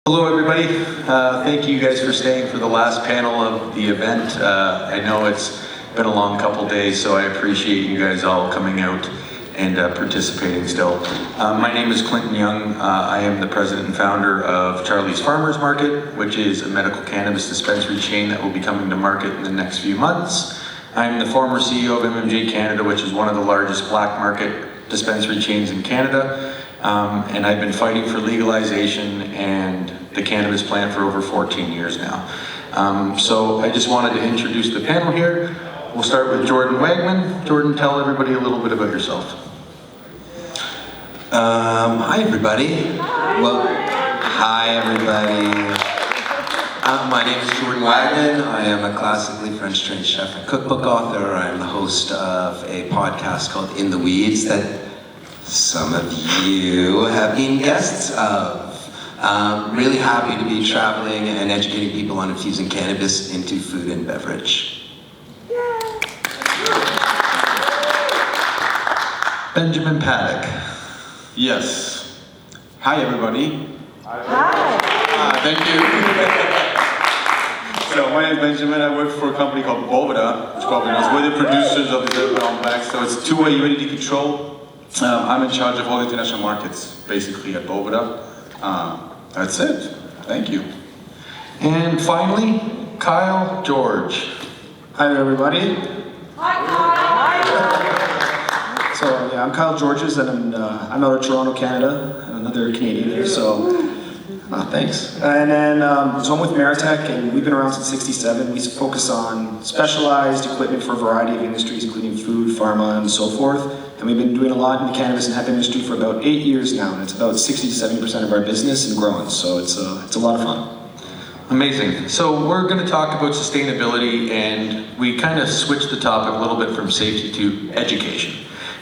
Hello everybody, thank you guys for staying for the last panel of the event. I know it's been a long couple days, so I appreciate you guys all coming out and participating still. My name is Clinton Young. I am the president and founder of Charlie's Farmers Market, which is a medical cannabis dispensary chain that will be coming to market in the next few months. I'm the former CEO of MMJ Canada, which is one of the largest black market dispensary chains in Canada. And I've been fighting for legalization and the cannabis plant for over 14 years now. So I just wanted to introduce the panel here. We'll start with Jordan Wagman. Jordan, tell everybody a little bit about yourself. Hi everybody. Well, hi everybody. My name is Jordan Wagman. I am a classically French-trained chef and cookbook author. I am the host of a podcast called In the Weeds that some of you have been guests of. Really happy to be traveling and educating people on infusing cannabis into food and beverage. Benjamin Paddock. Yes. Hi, everybody. Hi. Thank you. So my name is Benjamin. I work for a company called Boveda, which probably knows. We're the producers of the brown bag. So it's two-way humidity control. I'm in charge of all the international markets, basically, at Boveda. That's it. Thank you. And finally, Kyle George. Hi there, everybody. Hi. So yeah, I'm Kyle Georges, and I'm out of Toronto, Canada. I'm another Canadian here, so thanks. And then so I'm with Meritech, and we've been around since '67. We focus on specialized equipment for a variety of industries, including food, pharma, and so forth. And we've been doing a lot in the cannabis and hemp industry for about 8 years now, and it's about 60 to 70% of our business and growing. So it's a lot of fun. Amazing. So we're going to talk about sustainability, and we kind of switched the topic a little bit from safety to education.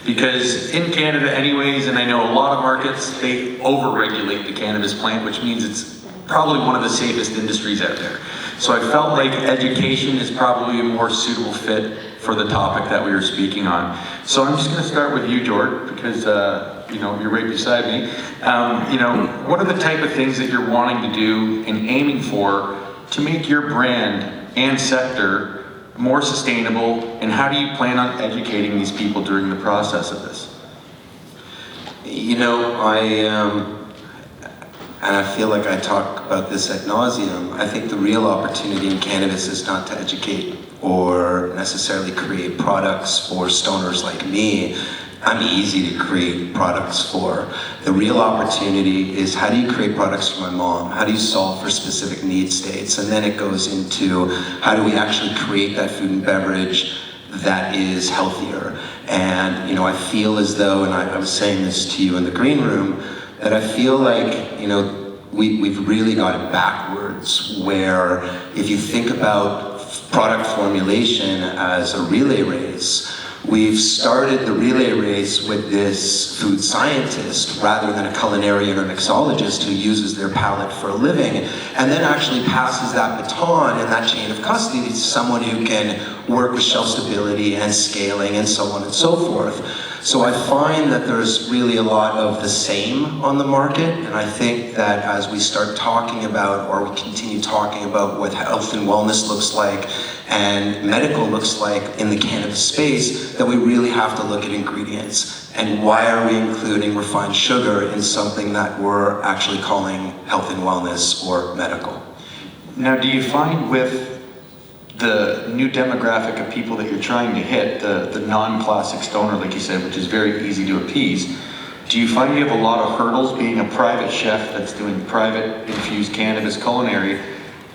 Because in Canada anyways, and I know a lot of markets, they over-regulate the cannabis plant, which means it's probably one of the safest industries out there. So I felt like education is probably a more suitable fit for the topic that we were speaking on. So I'm just going to start with you, George, because you're right beside me. What are the type of things that you're wanting to do and aiming for to make your brand and sector more sustainable, and how do you plan on educating these people during the process of this? And I feel like I talk about this ad nauseum. I think the real opportunity in cannabis is not to educate or necessarily create products for stoners like me. I'm easy to create products for. The real opportunity is, how do you create products for my mom? How do you solve for specific need states? And then it goes into, how do we actually create that food and beverage that is healthier? And I feel as though, and I was saying this to you in the green room, that I feel like, we've really got it backwards, where if you think about product formulation as a relay race, we've started the relay race with this food scientist rather than a culinarian or mixologist who uses their palate for a living, and then actually passes that baton in that chain of custody to someone who can work with shelf stability and scaling and so on and so forth. So I find that there's really a lot of the same on the market, and I think that as we start talking about, or we continue talking about what health and wellness looks like and medical looks like in the cannabis space, that we really have to look at ingredients. And why are we including refined sugar in something that we're actually calling health and wellness or medical? Now, do you find with the new demographic of people that you're trying to hit, the non-classic stoner, like you said, which is very easy to appease, do you find you have a lot of hurdles being a private chef that's doing private infused cannabis culinary?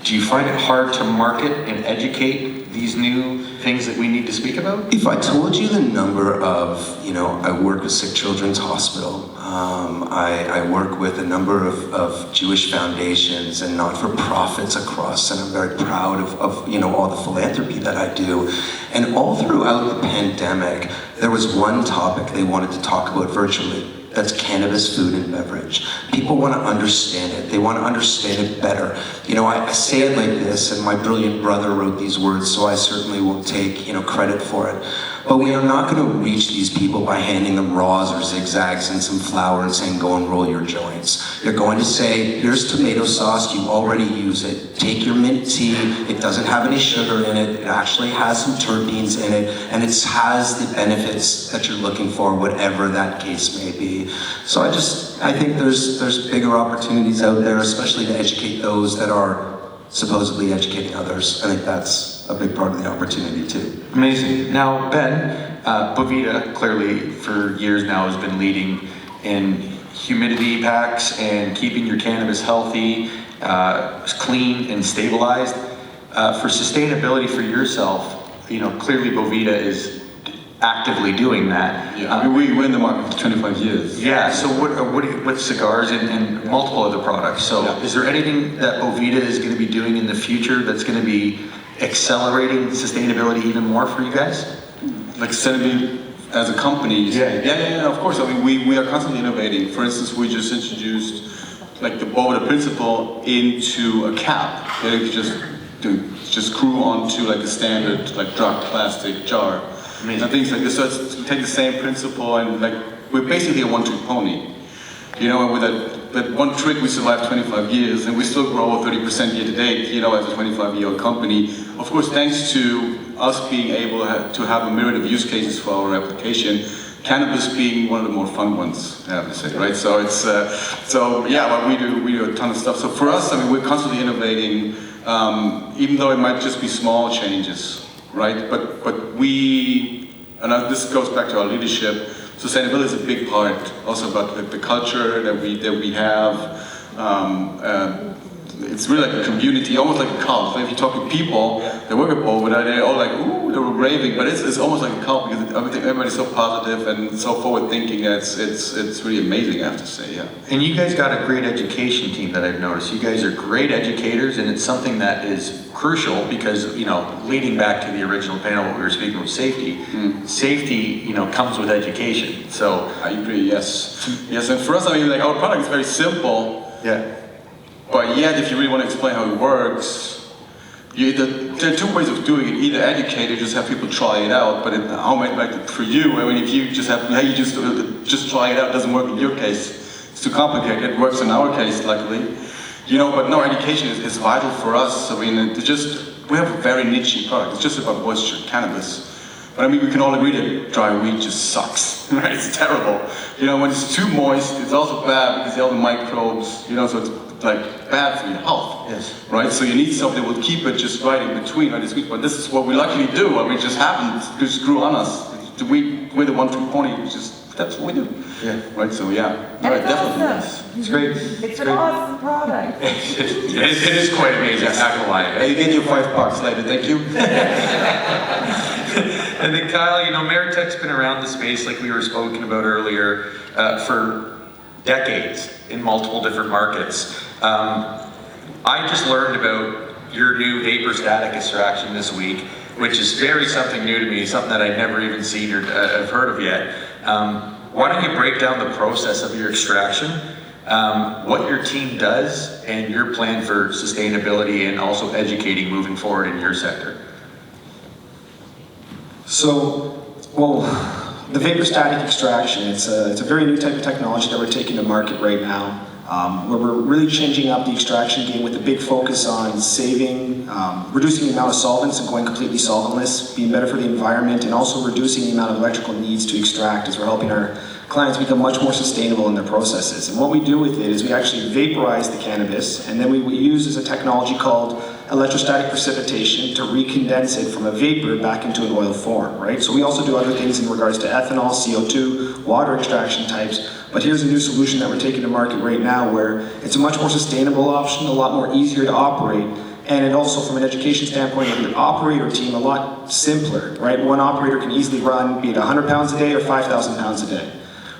Do you find it hard to market and educate these new things that we need to speak about? If I told you the number of, I work with Sick Children's Hospital, I work with a number of Jewish foundations and not-for-profits across, and I'm very proud of all the philanthropy that I do. And all throughout the pandemic, there was one topic they wanted to talk about virtually. That's cannabis, food, and beverage. People want to understand it. They want to understand it better. I say it like this, and my brilliant brother wrote these words, so I certainly won't take, credit for it. But we are not going to reach these people by handing them raws or zigzags and some flour and saying, go and roll your joints. You're going to say, here's tomato sauce, you already use it. Take your mint tea, it doesn't have any sugar in it, it actually has some terpenes in it, and it has the benefits that you're looking for, whatever that case may be. So I think there's bigger opportunities out there, especially to educate those that are supposedly educating others. I think that's a big part of the opportunity too. Amazing. Now, Ben, Bovita clearly for years now has been leading in humidity packs and keeping your cannabis healthy, clean and stabilized. For sustainability for yourself, clearly Bovita is actively doing that. Yeah, I mean, we're in the market for 25 years. Yeah, so what cigars and multiple other products. So is there anything that Bovita is going to be doing in the future that's going to be accelerating sustainability even more for you guys? Like sustainability as a company? Yeah, of course. I mean, we are constantly innovating. For instance, we just introduced like the Bovita principle into a cap. You just screw onto like a standard like drug plastic jar. Amazing. And things like this. So it's to take the same principle and like we're basically a one-trick pony. And with that one trick we survived 25 years and we still grow 30% year to date, as a 25-year-old company. Of course, thanks to us being able to have a myriad of use cases for our application, cannabis being one of the more fun ones, I have to say, right? So it's, we do a ton of stuff. So for us, I mean, we're constantly innovating, even though it might just be small changes. Right, but this goes back to our leadership. Sustainability is a big part, also about the culture that we have. It's really like a community, almost like a cult. So if you talk to people that work at Bovita, they're all like, ooh, they're raving. But it's almost like a cult because everybody's so positive and so forward thinking. It's really amazing, I have to say. Yeah. And you guys got a great education team that I've noticed. You guys are great educators, and it's something that is crucial because leading back to the original panel, what we were speaking with safety. Safety, comes with education. So I agree. Yes. And for us, I mean, like our product is very simple. Yeah. But yet, if you really want to explain how it works, there are two ways of doing it. Either educate or just have people try it out. But for you, I mean, if you just have, hey, you just try it out, it doesn't work in your case. It's too complicated. It works in our case, luckily. But no, education is vital for us. I mean, we have a very niche product. It's just about moisture, cannabis. But I mean, we can all agree that dry weed just sucks, right? It's terrible. When it's too moist, it's also bad because all the microbes, so it's like bad for your health. Yes. Right? So you need something that will keep it just right in between, right? But this is what we luckily do. I mean, it just happened to screw on us. We're the one-trick pony. That's what we do. Yeah. Right? So yeah. And it's definitely. awesome. Yes. It's great. It's an awesome product. It is quite amazing. I'm not gonna lie. Hey, you get your $5 later. Thank you. And then Kyle, Meritech's been around the space like we were spoken about earlier for decades in multiple different markets. I just learned about your new vapor static extraction this week, which is something new to me, something that I'd never even seen or have heard of yet. Why don't you break down the process of your extraction, what your team does, and your plan for sustainability and also educating moving forward in your sector? So, the vapor static extraction, it's a very new type of technology that we're taking to market right now, where we're really changing up the extraction game with a big focus on saving, reducing the amount of solvents and going completely solventless, being better for the environment, and also reducing the amount of electrical needs to extract as we're helping our clients become much more sustainable in their processes. And what we do with it is we actually vaporize the cannabis, and then we use a technology called electrostatic precipitation to recondense it from a vapor back into an oil form, right? So we also do other things in regards to ethanol, CO2, water extraction types, but here's a new solution that we're taking to market right now where it's a much more sustainable option, a lot more easier to operate, and it also, from an education standpoint, of the operator team, a lot simpler, right? One operator can easily run, be it 100 pounds a day or 5,000 pounds a day.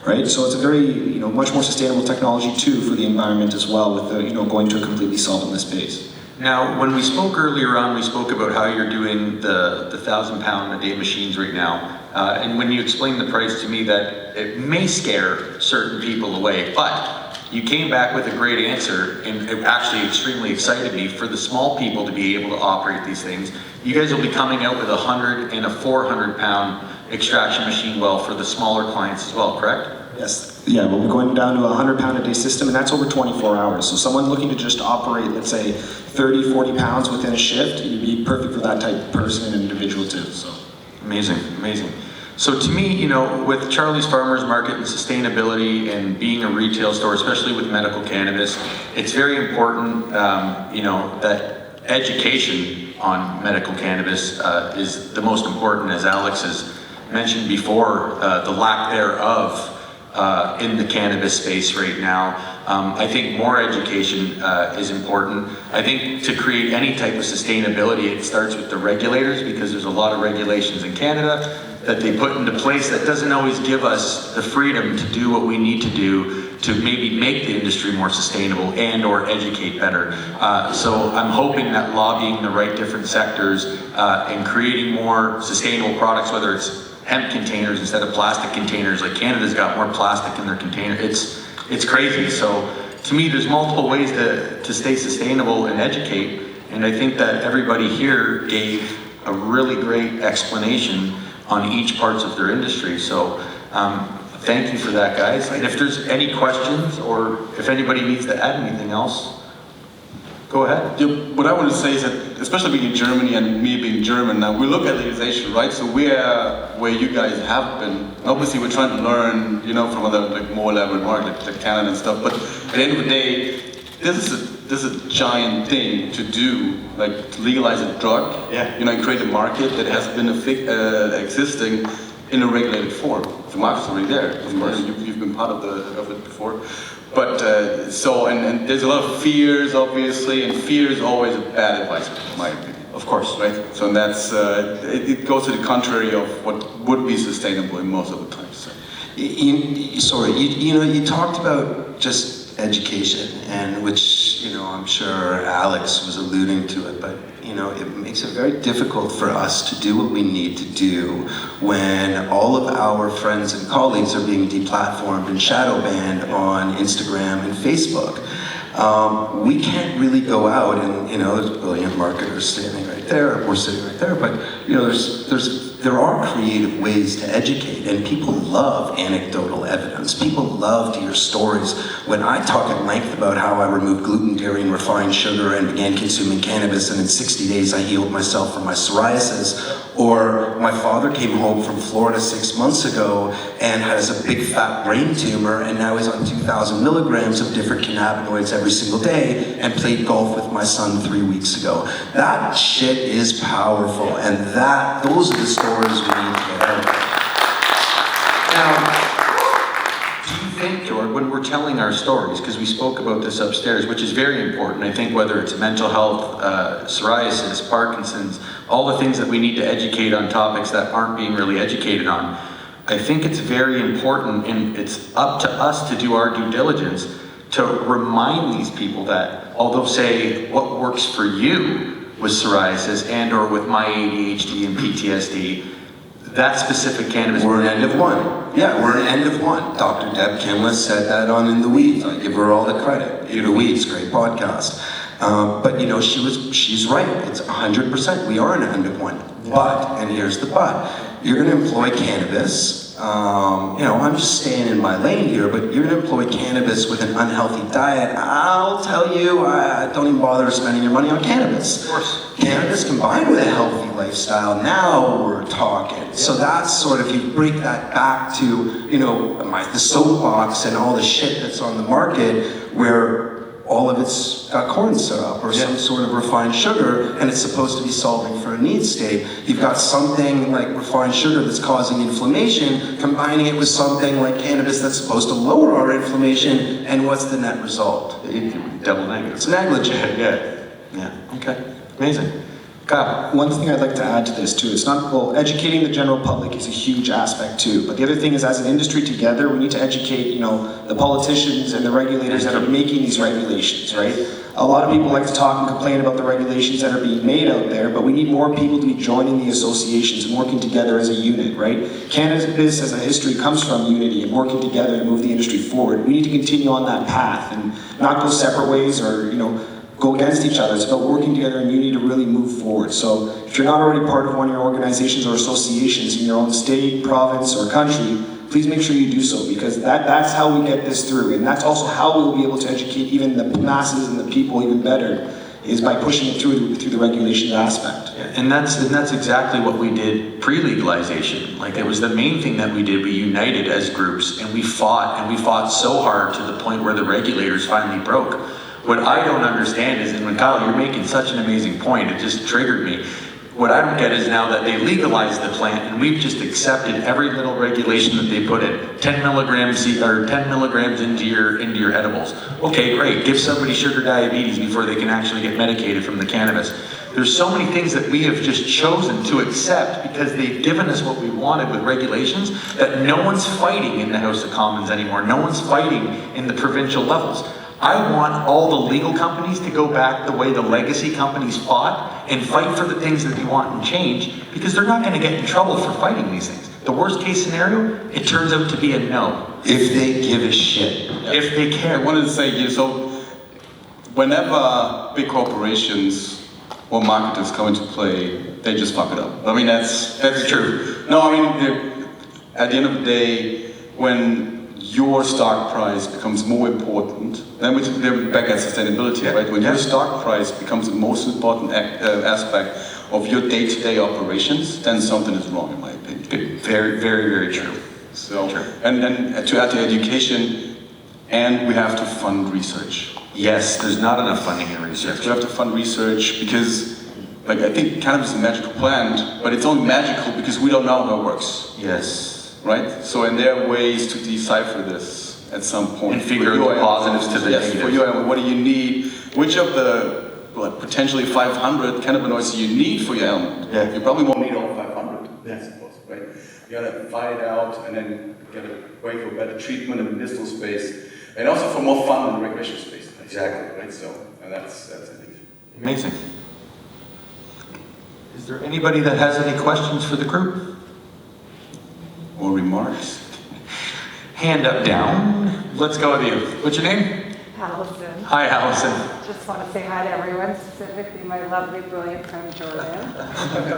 Right, so it's a very, much more sustainable technology too for the environment as well, with going to a completely solventless base. Now, when we spoke earlier on, we spoke about how you're doing the 1,000-pound-a-day machines right now, and when you explained the price to me, that it may scare certain people away, but you came back with a great answer, and it actually extremely excited me for the small people to be able to operate these things. You guys will be coming out with a 100 and a 400-pound extraction machine well for the smaller clients as well, correct? Yes. Yeah, we'll be going down to a 100-pound a day system, and that's over 24 hours. So someone looking to just operate, let's say, 30, 40 pounds within a shift, you'd be perfect for that type of person and individual too. So Amazing, amazing. So to me, you know, with Charlie's Farmers Market and sustainability and being a retail store, especially with medical cannabis, it's very important, you know, that education on medical cannabis is the most important, as Alex has mentioned before, the lack thereof in the cannabis space right now. I think more education is important. I think to create any type of sustainability, it starts with the regulators, because there's a lot of regulations in Canada that they put into place that doesn't always give us the freedom to do what we need to do to maybe make the industry more sustainable and or educate better. So I'm hoping that lobbying the right different sectors and creating more sustainable products, whether it's hemp containers instead of plastic containers, like Canada's got more plastic in their container. It's crazy. So to me, there's multiple ways to stay sustainable and educate. And I think that everybody here gave a really great explanation on each parts of their industry. So thank you for that, guys. And if there's any questions or if anybody needs to add anything else, go ahead. Yeah, what I want to say is that, especially being in Germany and me being German now, we look at legalization, right? So we're where you guys have been. Obviously, we're trying to learn, you know, from other like more elaborate markets like Canada and stuff. But at the end of the day, this is a giant thing to do, like to legalize a drug. Yeah. You know, and create a market that has been existing in a regulated form. The market's already there. Of course, you've been part of it before. But and there's a lot of fears, obviously, and fear is always a bad advice, in my opinion. Of course, right? So that's it goes to the contrary of what would be sustainable in most of the times. So. You talked about just education, and which, you know, I'm sure Alex was alluding to it, but, you know, it makes it very difficult for us to do what we need to do when all of our friends and colleagues are being deplatformed and shadow banned on Instagram and Facebook. We can't really go out and, you know, there's brilliant marketers standing right there, we're sitting right there, but, you know, there are creative ways to educate, and people love anecdotal evidence. People love to hear stories. When I talk at length about how I removed gluten, dairy, and refined sugar and began consuming cannabis, and in 60 days I healed myself from my psoriasis, or my father came home from Florida 6 months ago and has a big fat brain tumor, and now he's on 2,000 milligrams of different cannabinoids every single day, and played golf with my son 3 weeks ago. That shit is powerful, and those are the stories we need to get out. Now, do you think, George, when we're telling our stories, because we spoke about this upstairs, which is very important, I think whether it's mental health, psoriasis, Parkinson's, all the things that we need to educate on topics that aren't being really educated on, I think it's very important, and it's up to us to do our due diligence to remind these people that, although say what works for you with psoriasis and or with my ADHD and PTSD, that specific cannabis. We're an end of one. Yeah, we're an end of one. Dr. Deb Kimless said that on In the Weeds. I give her all the credit. In the Weeds, great podcast. But you know, she's right. It's 100%. We are an end of one. But, and here's the but, you're going to employ cannabis. You know, I'm just staying in my lane here, but you're going to employ cannabis with an unhealthy diet. I'll tell you, don't even bother spending your money on cannabis. Of course. Cannabis combined with a healthy lifestyle, now we're talking. So that's sort of, if you break that back to, you know, the soapbox and all the shit that's on the market, where all of it's got corn syrup or some sort of refined sugar, and it's supposed to be solving for a need state. You've got something like refined sugar that's causing inflammation, combining it with something like cannabis that's supposed to lower our inflammation, and what's the net result? Double negative. It's negligent. Yeah. Okay. Amazing. Kyle. one thing I'd like to add to this too, it's not, well, educating the general public is a huge aspect too, but the other thing is, as an industry together, we need to educate, you know, the politicians and the regulators that are making these regulations, right? A lot of people like to talk and complain about the regulations that are being made out there, but we need more people to be joining the associations and working together as a unit, right? Cannabis as a history comes from unity and working together to move the industry forward. We need to continue on that path and not go separate ways, or, you know, go against each other. It's about working together in unity to really move forward. So if you're not already part of one of your organizations or associations in your own state, province, or country, please make sure you do so, because that's how we get this through. And that's also how we'll be able to educate even the masses and the people even better, is by pushing it through the regulation aspect. And that's exactly what we did pre-legalization. Like, it was the main thing that we did. We united as groups, and we fought so hard to the point where the regulators finally broke. What I don't understand is, and when Kyle, you're making such an amazing point, it just triggered me. What I don't get is now that they legalized the plant and we've just accepted every little regulation that they put in. 10 milligrams into your edibles. Okay, great. Give somebody sugar diabetes before they can actually get medicated from the cannabis. There's so many things that we have just chosen to accept because they've given us what we wanted with regulations, that no one's fighting in the House of Commons anymore. No one's fighting in the provincial levels. I want all the legal companies to go back the way the legacy companies fought and fight for the things that they want and change, because they're not going to get in trouble for fighting these things. The worst case scenario, it turns out to be a no. If they give a shit. If they care. I wanted to say here, so whenever big corporations or marketers come into play, they just fuck it up. I mean, that's true. No, I mean, at the end of the day, when your stock price becomes more important, then we're back at sustainability, right? When your stock price becomes the most important aspect of your day-to-day operations, then something is wrong, in my opinion. Very, very, very true. So, and to add to education, and we have to fund research. Yes, there's not enough funding in research. We have to fund research because, like, I think cannabis is a magical plant, but it's only magical because we don't know how it works. Yes. Right? So, and there are ways to decipher this at some point. And figure out the positives to the negatives. negatives. For your end, what do you need? Which of the potentially 500 cannabinoids do you need for your ailment? Yeah. You probably won't need all 500, I suppose, right? You gotta fight it out and then get a way for better treatment in the medicinal space, and also for more fun in the recreational space. Exactly. Right? So, and that's I think. Amazing. Is there anybody that has any questions for the group? Or remarks? Hand up, down. Let's go with you. What's your name? Allison. Hi, Allison. Just want to say hi to everyone, specifically my lovely, brilliant friend Jordan.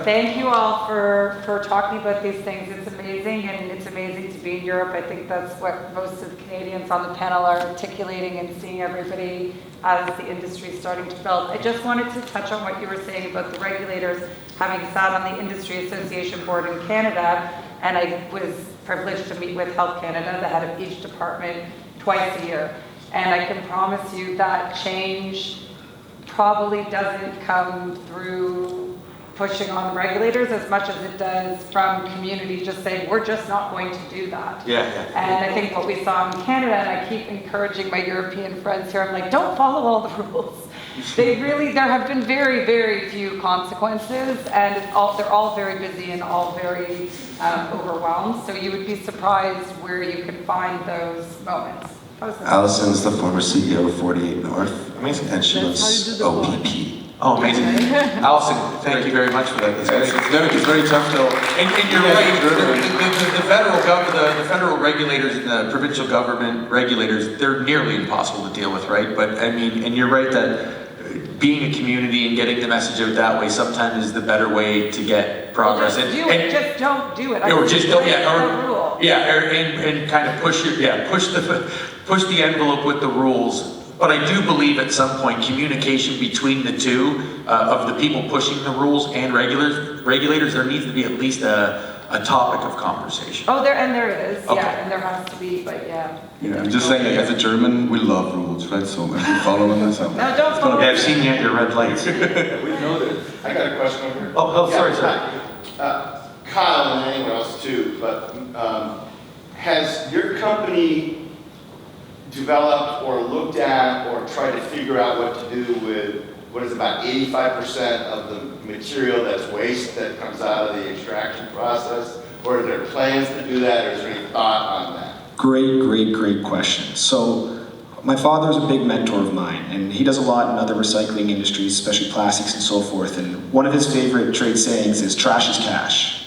Thank you all for talking about these things. It's amazing, and it's amazing to be in Europe. I think that's what most of the Canadians on the panel are articulating, and seeing everybody as the industry is starting to build. I just wanted to touch on what you were saying about the regulators having sat on the Industry Association Board in Canada, and I was privileged to meet with Health Canada, the head of each department, twice a year. And I can promise you that change probably doesn't come through pushing on regulators as much as it does from community just saying, we're just not going to do that. Yeah. And I think what we saw in Canada, and I keep encouraging my European friends here, I'm like, don't follow all the rules. There have been very, very few consequences, and they're all very busy and all very overwhelmed. So you would be surprised where you can find those moments. Allison's the former CEO of 48 North. Amazing. And she was OPP. Oh, amazing. Allison, thank you very much for that. That's great. It's very tough though. And you're right. The federal regulators and the provincial government regulators, they're nearly impossible to deal with, right? But I mean, and you're right that being a community and getting the message out that way sometimes is the better way to get progress. Just don't do it. Or just don't, rule. and kind of push the envelope with the rules. But I do believe at some point communication between the two of the people pushing the rules and regulators, there needs to be at least a topic of conversation. Oh, there is, Okay. yeah, and there has to be, but yeah. Yeah, I'm just saying, like, as a German, we love rules, right? So if we follow them, that's how. No, don't follow. Yeah, I've seen you at your red lights. We know that. I got a question over here. Oh, sorry, sir. Kyle and anyone else too, but has your company developed or looked at or tried to figure out what to do with what is about 85% of the material that's waste that comes out of the extraction process? Or are there plans to do that, or is there any thought on that? Great question. So my father is a big mentor of mine, and he does a lot in other recycling industries, especially plastics and so forth. And one of his favorite trade sayings is trash is cash.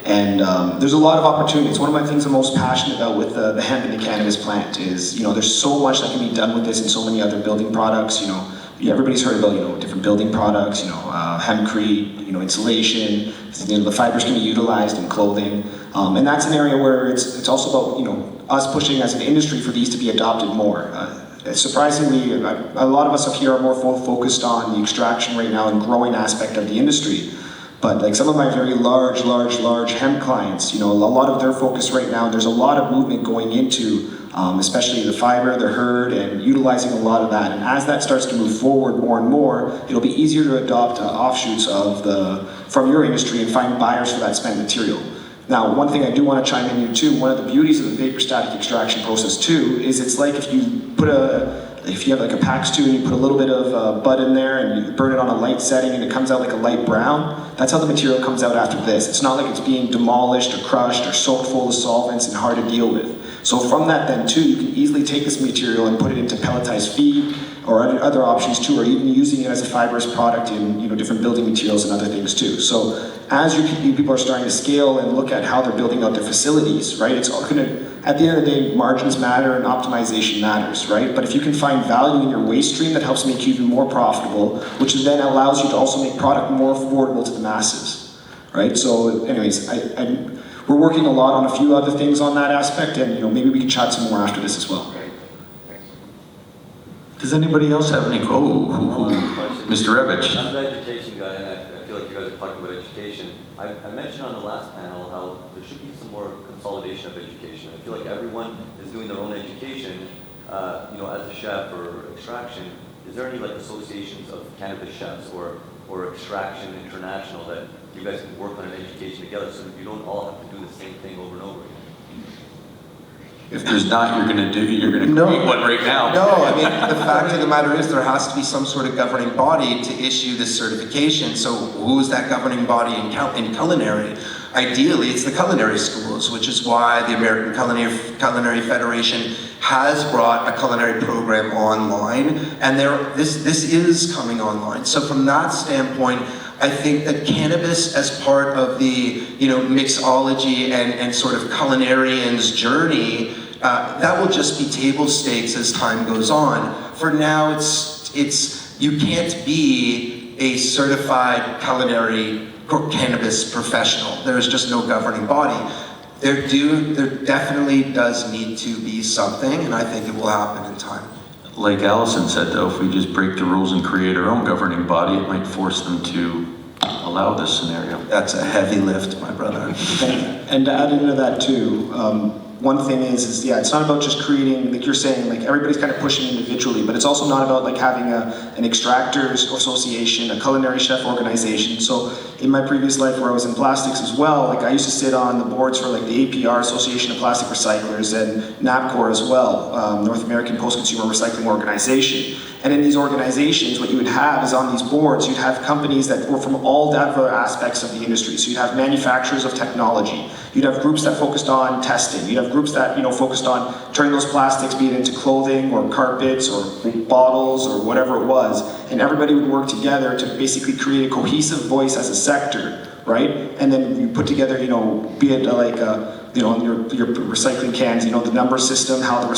And there's a lot of opportunities. One of my things I'm most passionate about with the hemp and the cannabis plant is, there's so much that can be done with this and so many other building products. everybody's heard about, different building products, hempcrete, insulation, the fibers can be utilized in clothing. And that's an area where it's also about, us pushing as an industry for these to be adopted more. Surprisingly, a lot of us up here are more focused on the extraction right now and growing aspect of the industry. But like some of my very large hemp clients, a lot of their focus right now, there's a lot of movement going into, especially the fiber, the herd, and utilizing a lot of that. And as that starts to move forward more and more, it'll be easier to adopt offshoots from your industry and find buyers for that spent material. Now, one thing I do want to chime in here too, one of the beauties of the vapor static extraction process too, is it's like if you have like a PAX 2 and you put a little bit of bud in there and you burn it on a light setting and it comes out like a light brown, that's how the material comes out after this. It's not like it's being demolished or crushed or soaked full of solvents and hard to deal with. So from that then too, you can easily take this material and put it into pelletized feed or other options too, or even using it as a fibrous product in different building materials and other things too. So as you people are starting to scale and look at how they're building out their facilities, right? It's all gonna, at the end of the day, margins matter and optimization matters, right? But if you can find value in your waste stream, that helps make you even more profitable, which then allows you to also make product more affordable to the masses, right? So anyways, we're working a lot on a few other things on that aspect, and maybe we can chat some more after this as well. Does anybody else have any, Mr. Revich? I'm an education guy, and I feel like you guys are talking about education. I mentioned on the last panel how there should be some more consolidation of education. I feel like everyone is doing their own education, as a chef or extraction. Is there any associations of cannabis chefs or extraction international that you guys can work on an education together so that you don't all have to do the same thing over and over again? If there's not, you're gonna create one right now. No, I mean, the fact of the matter is there has to be some sort of governing body to issue this certification. So who's that governing body in culinary? Ideally, it's the culinary schools, which is why the American Culinary Federation has brought a culinary program online, and this is coming online. So from that standpoint, I think that cannabis as part of the mixology and sort of culinarian's journey, that will just be table stakes as time goes on. For now, it's you can't be a certified culinary cannabis professional. There is just no governing body. There definitely does need to be something, and I think it will happen in time. Like Allison said, though, if we just break the rules and create our own governing body, it might force them to allow this scenario. That's a heavy lift, my brother. And to add into that too, one thing is it's not about just creating, like you're saying, like everybody's kind of pushing individually, but it's also not about like having an extractors association, a culinary chef organization. So in my previous life where I was in plastics as well, like I used to sit on the boards for like the APR, Association of Plastic Recyclers, and NAPCOR as well, North American Post-Consumer Recycling Organization. And in these organizations, what you would have is on these boards, you'd have companies that were from all different aspects of the industry. So you'd have manufacturers of technology. You'd have groups that focused on testing. You'd have groups that focused on turning those plastics, be it into clothing or carpets or bottles or whatever it was. And everybody would work together to basically create a cohesive voice as a sector, right? And then you put together, be it like your recycling cans, the number system, how the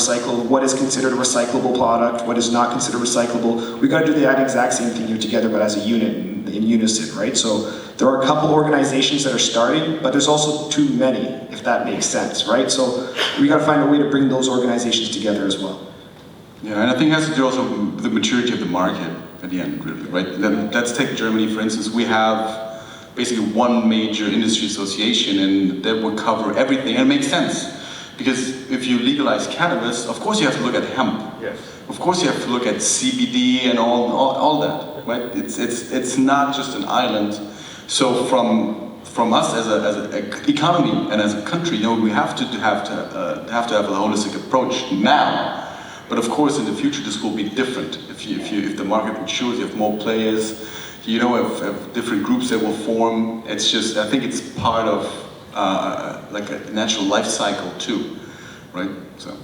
what is considered a recyclable product, what is not considered recyclable. We got to do that exact same thing here together, but as a unit in unison, right? So there are a couple organizations that are starting, but there's also too many, if that makes sense, right? So we got to find a way to bring those organizations together as well. Yeah, and I think it has to do also with the maturity of the market at the end, really, right? Let's take Germany, for instance. We have basically one major industry association, and that would cover everything, and it makes sense. Because if you legalize cannabis, of course you have to look at hemp. Yes. Of course you have to look at CBD and all that, right? It's not just an island. So from us as an economy and as a country, we have to have a holistic approach now. But of course, in the future, this will be different. If the market matures, you have more players. If different groups that will form. It's just, I think it's part of like a natural life cycle too, right? So.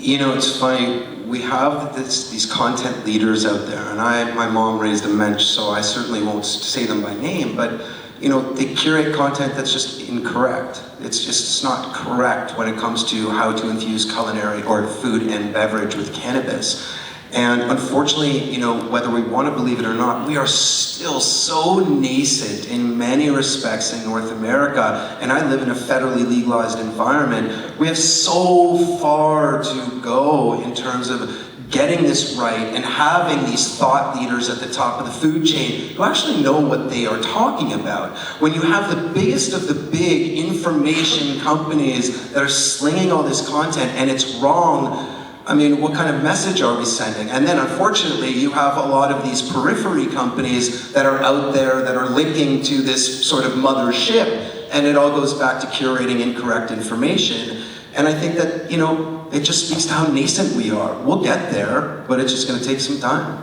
It's funny, we have these content leaders out there, and my mom raised a mensch, so I certainly won't say them by name, but they curate content that's just incorrect. It's not correct when it comes to how to infuse culinary or food and beverage with cannabis. And unfortunately, you know, whether we want to believe it or not, we are still so nascent in many respects in North America, and I live in a federally legalized environment. We have so far to go in terms of getting this right and having these thought leaders at the top of the food chain who actually know what they are talking about. When you have the biggest of the big information companies that are slinging all this content and it's wrong, I mean, what kind of message are we sending? And then unfortunately, you have a lot of these periphery companies that are out there that are linking to this sort of mothership, and it all goes back to curating incorrect information. And I think that, you know, it just speaks to how nascent we are. We'll get there, but it's just going to take some time.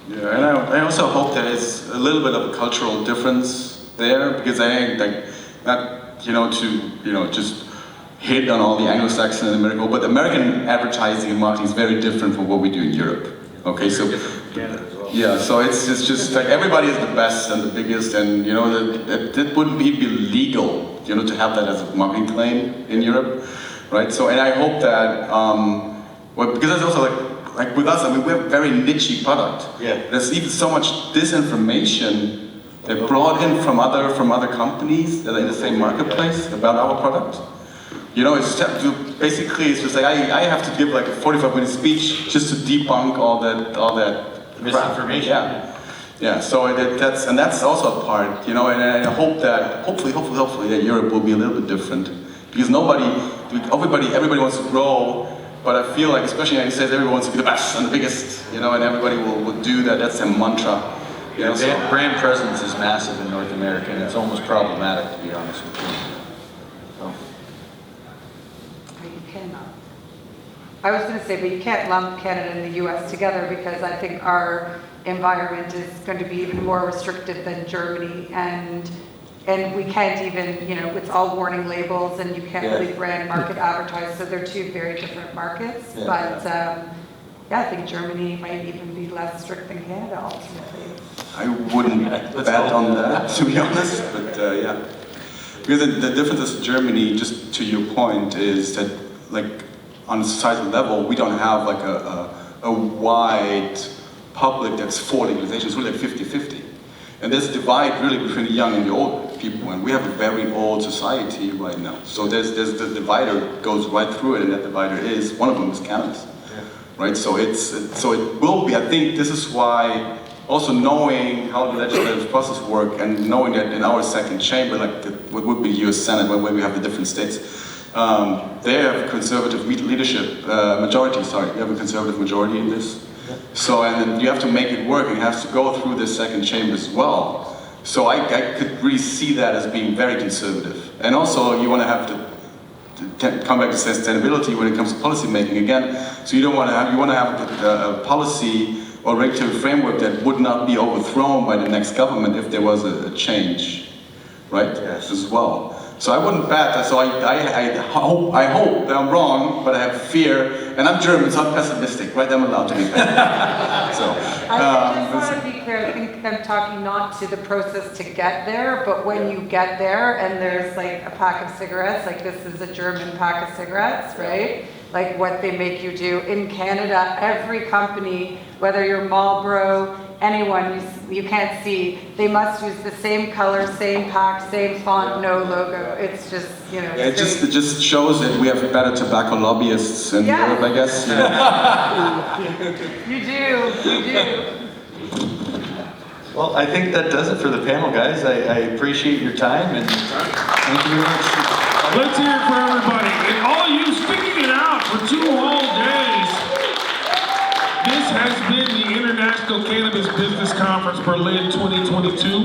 Yeah, and I also hope there is a little bit of a cultural difference there, because I think, like, not, you know, to, just hit on all the Anglo-Saxon and American, but American advertising and marketing is very different from what we do in Europe. Okay, so yeah, so it's just like everybody is the best and the biggest, and you know that wouldn't be legal, you know, to have that as a marketing claim in Europe, right? So, and I hope that well, because it's also like with us, I mean, we're a very niche product. Yeah. There's even so much disinformation that brought in from other companies that are in the same marketplace about our product. You know, it's just, basically it's just like I have to give like a 45-minute speech just to debunk all that misinformation. Yeah. So that's also a part, you know, and I hope that hopefully that Europe will be a little bit different, because everybody wants to grow, but I feel like especially in the United States, everyone wants to be the best and the biggest, you know, and everybody will do that. That's their mantra. You know, so. Brand presence is massive in North America, and it's almost problematic, to be honest with you. I was going to say, but you can't lump Canada and the US together, because I think our environment is going to be even more restricted than Germany, and we can't even, you know, it's all warning labels, and you can't really brand market advertise, so they're two very different markets. Yeah, but yeah, I think Germany might even be less strict than Canada ultimately. I wouldn't bet on that, to be honest, but yeah. Because the difference in Germany, just to your point, is that, like, on a societal level, we don't have like a wide public that's for legalization. It's really like 50-50. And there's a divide really between the young and the old people, and we have a very old society right now. So there's the divider goes right through it, and that divider is, one of them is cannabis. Yeah. Right, so it will be, I think this is why, also knowing how the legislative process works, and knowing that in our second chamber, like what would be US Senate, where we have the different states, they have conservative leadership, majority, sorry, they have a conservative majority in this. Yeah. So, and then you have to make it work, and it has to go through the second chamber as well. So I could really see that as being very conservative. And also, you want to have to come back to sustainability when it comes to policy making again. So you want to have a policy or regulatory framework that would not be overthrown by the next government if there was a change, right? Yes. As well. So I wouldn't bet. So I hope that I'm wrong, but I have fear, and I'm German, so I'm pessimistic, right? I'm allowed to be. So I just want to be clear. I think I'm talking not to the process to get there, but when you get there, and there's like a pack of cigarettes, like this is a German pack of cigarettes, right? Like what they make you do in Canada. Every company, whether you're Marlboro, anyone you can't see, they must use the same color, same pack, same font, no logo. It's just, you know. Yeah, it just shows that we have better tobacco lobbyists in Europe, I guess. You do. Well, I think that does it for the panel, guys. I appreciate your time, and thank you very much. Let's hear it for everybody. And all you sticking it out for 2 whole days. This has been the International Cannabis Business Conference Berlin 2022.